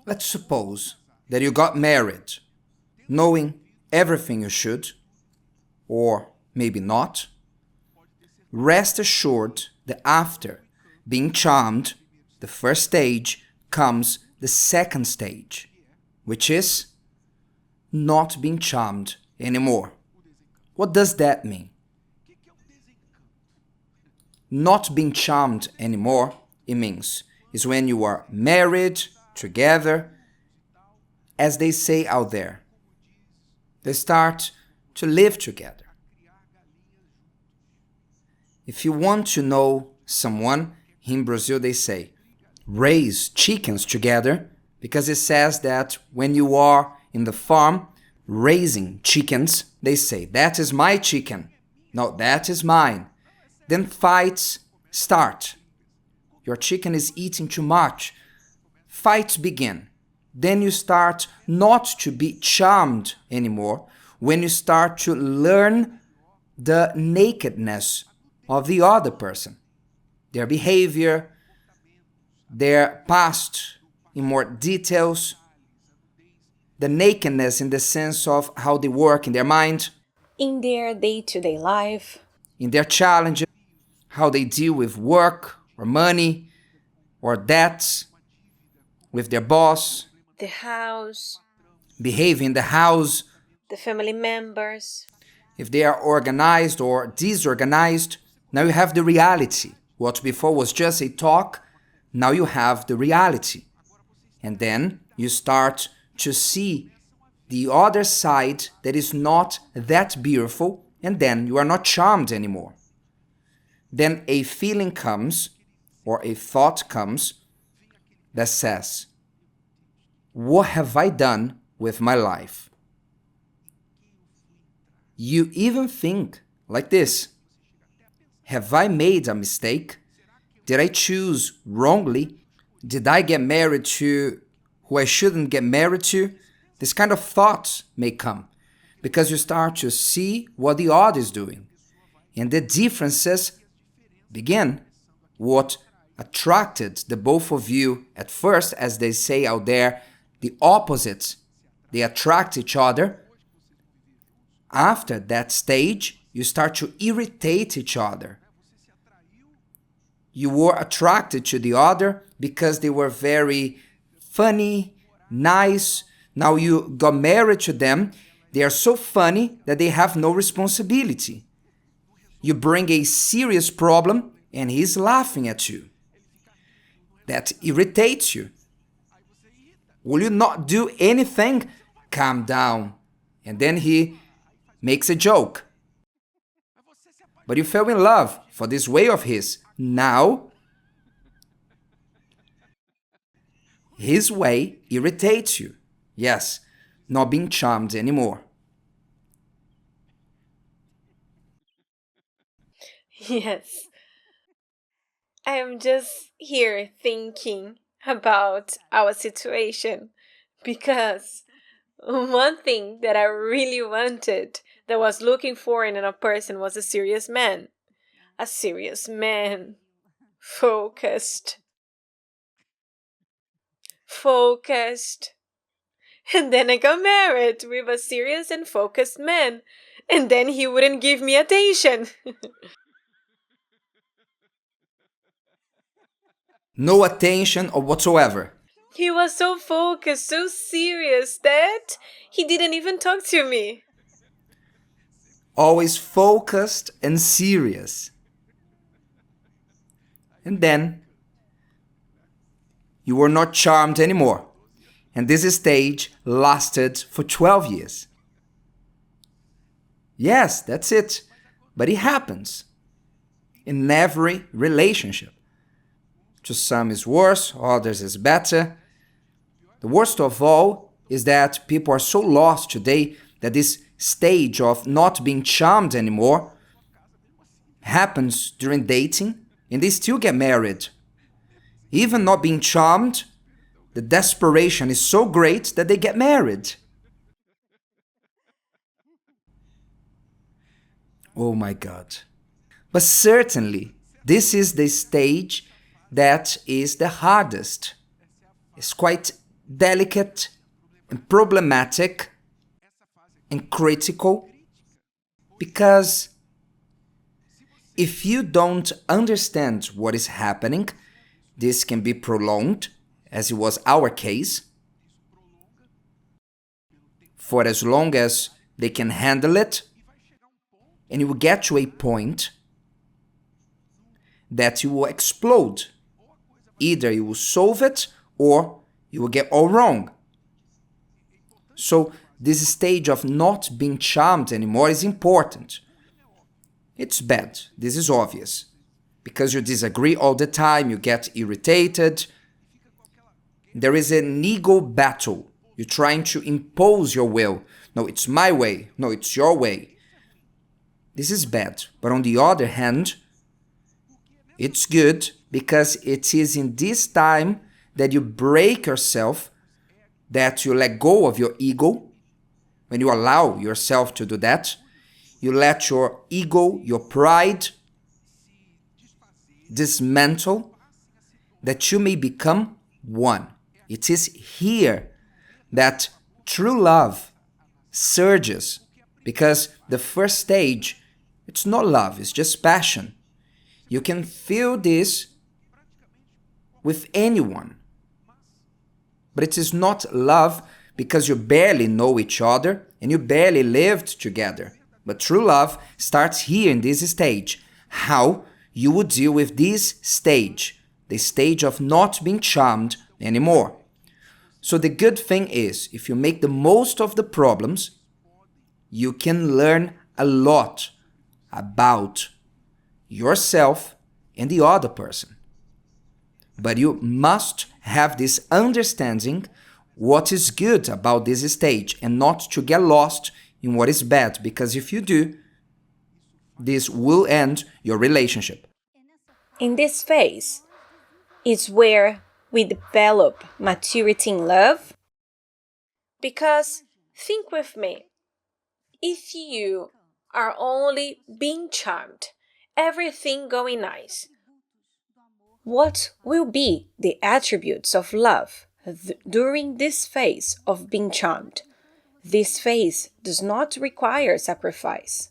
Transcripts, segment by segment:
Let's suppose that you got married, knowing everything you should, or maybe not. Rest assured that after being charmed, the first stage, comes the second stage, which is not being charmed anymore. What does that mean? Not being charmed anymore, it means, is when you are married, together, as they say out there. They start to live together. If you want to know someone, in Brazil they say, raise chickens together, because it says that when you are in the farm raising chickens, they say, that is my chicken. No, that is mine. Then fights start. Your chicken is eating too much. Fights begin. Then you start not to be charmed anymore when you start to learn the nakedness of the other person, their behavior, their past in more details, the nakedness in the sense of how they work in their mind, in their day-to-day life, in their challenges, how they deal with work or money or debts, with their boss, the house, behave in the house, the family members. if they are organized or disorganized. Now you have the reality. What before was just a talk, now you have the reality. And then you start to see the other side that is not that beautiful, and then you are not charmed anymore. Then a feeling comes, or a thought comes, that says, what have I done with my life? You even think like this: have I made a mistake? Did I choose wrongly? Did I get married to who I shouldn't get married to? This kind of thoughts may come because you start to see what the other is doing. And the differences begin. What attracted the both of you at first, as they say out there, the opposites, they attract each other. After that stage, you start to irritate each other. You were attracted to the other because they were very funny, nice. Now you got married to them. They are so funny that they have no responsibility. You bring a serious problem and he's laughing at you. That irritates you. Will you not do anything? Calm down. And then he makes a joke. But you fell in love for this way of his. Now, his way irritates you. Yes, not being charmed anymore. Yes. I am just here thinking about our situation because one thing that I really wanted, that I was looking for in a person, was a serious man. A serious man. Focused. Focused. And then I got married with a serious and focused man. And then he wouldn't give me attention. No attention or whatsoever. He was so focused, so serious that he didn't even talk to me. Always focused and serious. And then you were not charmed anymore. And this stage lasted for 12 years. Yes, that's it. But it happens in every relationship. To some is worse, others is better. The worst of all is that people are so lost today that this stage of not being charmed anymore happens during dating and they still get married. Even not being charmed, the desperation is so great that they get married. Oh my God. But certainly, this is the stage that is the hardest. It's quite delicate and problematic and critical, because if you don't understand what is happening, this can be prolonged, as it was our case, for as long as they can handle it, and you will get to a point that you will explode. Either you will solve it or you will get all wrong. So this stage of not being charmed anymore is important. It's bad, this is obvious. Because you disagree all the time, you get irritated. There is an ego battle. You're trying to impose your will. No, it's my way. No, it's your way. This is bad. But on the other hand, it's good because it is in this time that you break yourself, that you let go of your ego. When you allow yourself to do that, you let your ego, your pride dismantle, that you may become one. It is here that true love surges, because the first stage, it's not love, it's just passion. You can feel this with anyone, but it is not love because you barely know each other and you barely lived together. But true love starts here in this stage. How you would deal with this stage, the stage of not being charmed anymore. So the good thing is, if you make the most of the problems, you can learn a lot about yourself and the other person. But you must have this understanding what is good about this stage and not to get lost in what is bad, because if you do, this will end your relationship. In this phase is where we develop maturity in love. Because think with me, if you are only being charmed, everything going nice, what will be the attributes of love during this phase of being charmed? This phase does not require sacrifice.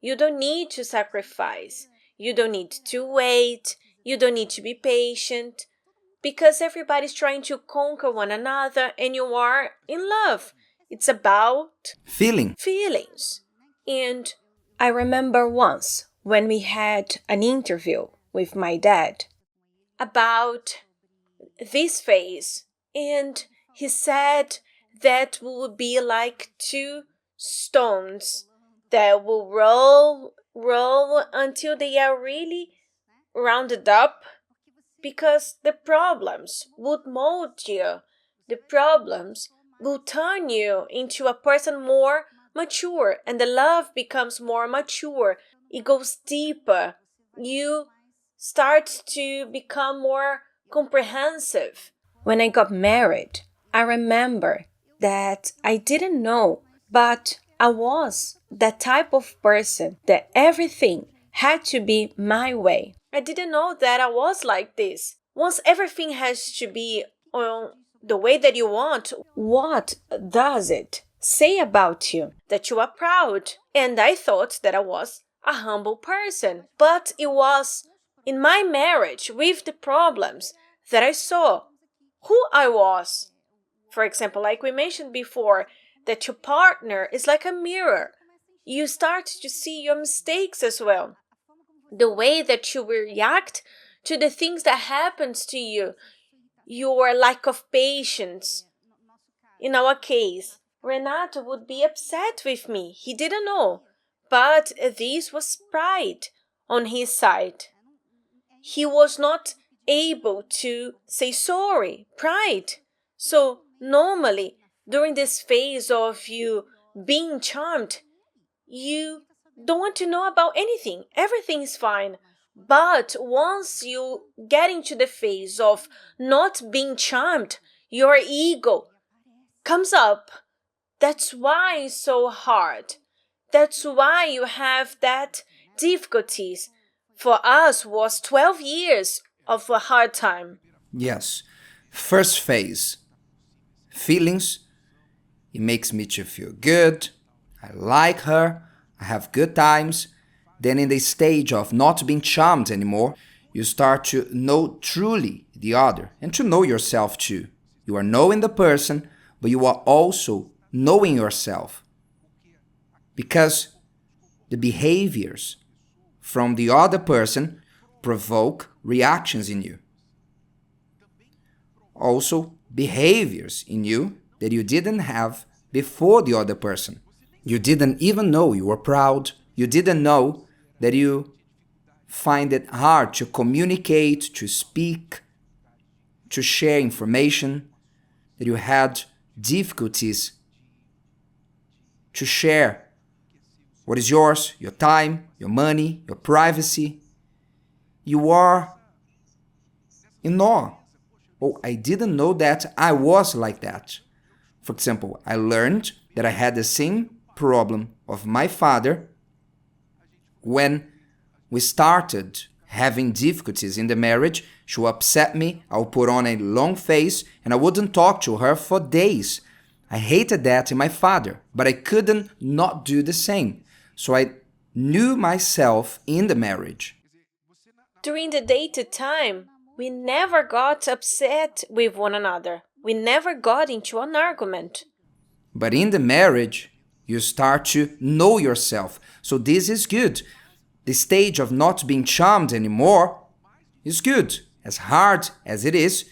You don't need to sacrifice. You don't need to wait. You don't need to be patient. Because everybody's trying to conquer one another and you are in love. It's about feelings. And I remember once when we had an interview with my dad about this phase, and he said that we would be like two stones that will roll until they are really rounded up, because the problems would mold you. The problems will turn you into a person more mature, and the love becomes more mature. It goes deeper. You start to become more comprehensive. When I got married, I remember that I didn't know, but I was that type of person that everything had to be my way. I didn't know that I was like this. Once everything has to be on the way that you want, what does it say about you? That you are proud. And I thought that I was a humble person. But it was in my marriage with the problems that I saw who I was. For example, like we mentioned before, that your partner is like a mirror. You start to see your mistakes as well. The way that you react to the things that happens to you, your lack of patience. In our case, Renato would be upset with me. He didn't know. But this was pride on his side. He was not able to say sorry. Pride. So normally, during this phase of you being charmed, you don't want to know about anything. Everything is fine. But once you get into the phase of not being charmed, your ego comes up. That's why it's so hard. That's why you have that difficulties. For us was 12 years of a hard time. Yes. First phase, feelings. It makes me to feel good. I like her. I have good times. Then in the stage of not being charmed anymore, you start to know truly the other and to know yourself too. You are knowing the person, but you are also knowing yourself. Because the behaviors from the other person provoke reactions in you. Also, behaviors in you that you didn't have before the other person. You didn't even know you were proud. You didn't know that you find it hard to communicate, to speak, to share information, that you had difficulties to share what is yours, your time, your money, your privacy. You are in awe. Oh, I didn't know that I was like that. For example, I learned that I had the same problem of my father when we started having difficulties in the marriage. She would upset me, I would put on a long face, and I wouldn't talk to her for days. I hated that in my father, but I couldn't not do the same. So I knew myself in the marriage. During the dated time, we never got upset with one another. We never got into an argument. But in the marriage, you start to know yourself. So this is good. The stage of not being charmed anymore is good. As hard as it is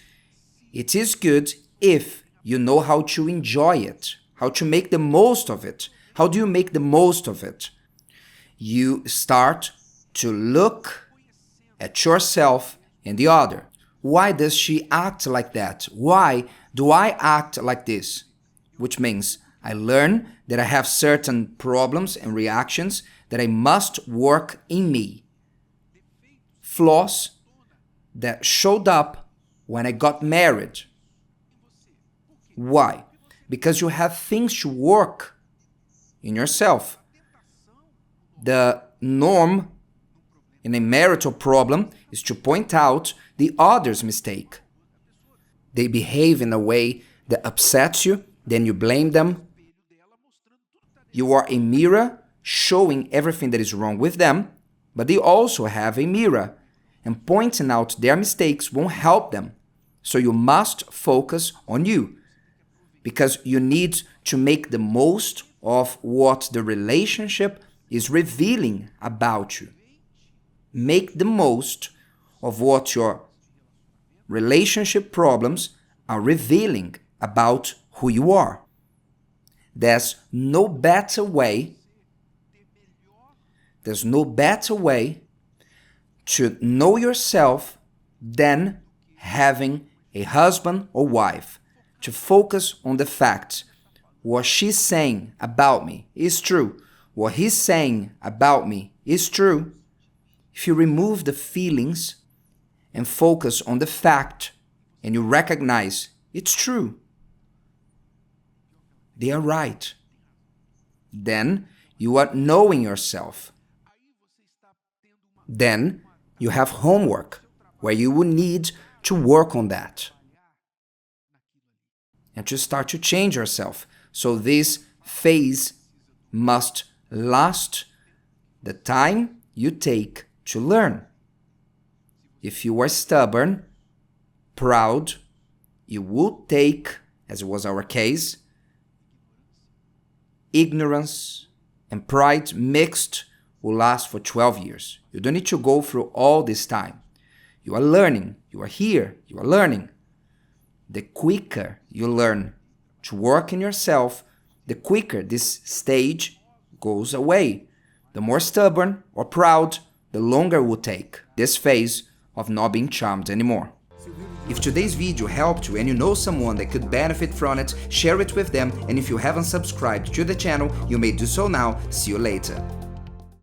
good if you know how to enjoy it, how to make the most of it. How do you make the most of it? You start to look at yourself and the other. Why does she act like that? Why do I act like this? Which means I learn that I have certain problems and reactions that I must work in me. Flaws that showed up when I got married. Why? Because you have things to work in yourself. The norm in a marital problem is to point out the other's mistake. They behave in a way that upsets you, then you blame them. You are a mirror showing everything that is wrong with them, but they also have a mirror, and pointing out their mistakes won't help them. So you must focus on you, because you need to make the most of what the relationship is revealing about you. Make the most of what your relationship problems are revealing about who you are. There's no better way to know yourself than having a husband or wife to focus on the fact what she's saying about me is true. What he's saying about me is true. If you remove the feelings and focus on the fact and you recognize it's true, they are right, then you are knowing yourself. Then you have homework where you will need to work on that and to start to change yourself. So this phase must last the time you take to learn. If you are stubborn, proud, you will take, as was our case, ignorance and pride mixed will last for 12 years. You don't need to go through all this time. You are learning. You are here. You are learning. The quicker you learn to work in yourself, the quicker this stage goes away. The more stubborn or proud, the longer it will take this phase of not being charmed anymore. If today's video helped you and you know someone that could benefit from it, share it with them, and if you haven't subscribed to the channel, you may do so now. See you later.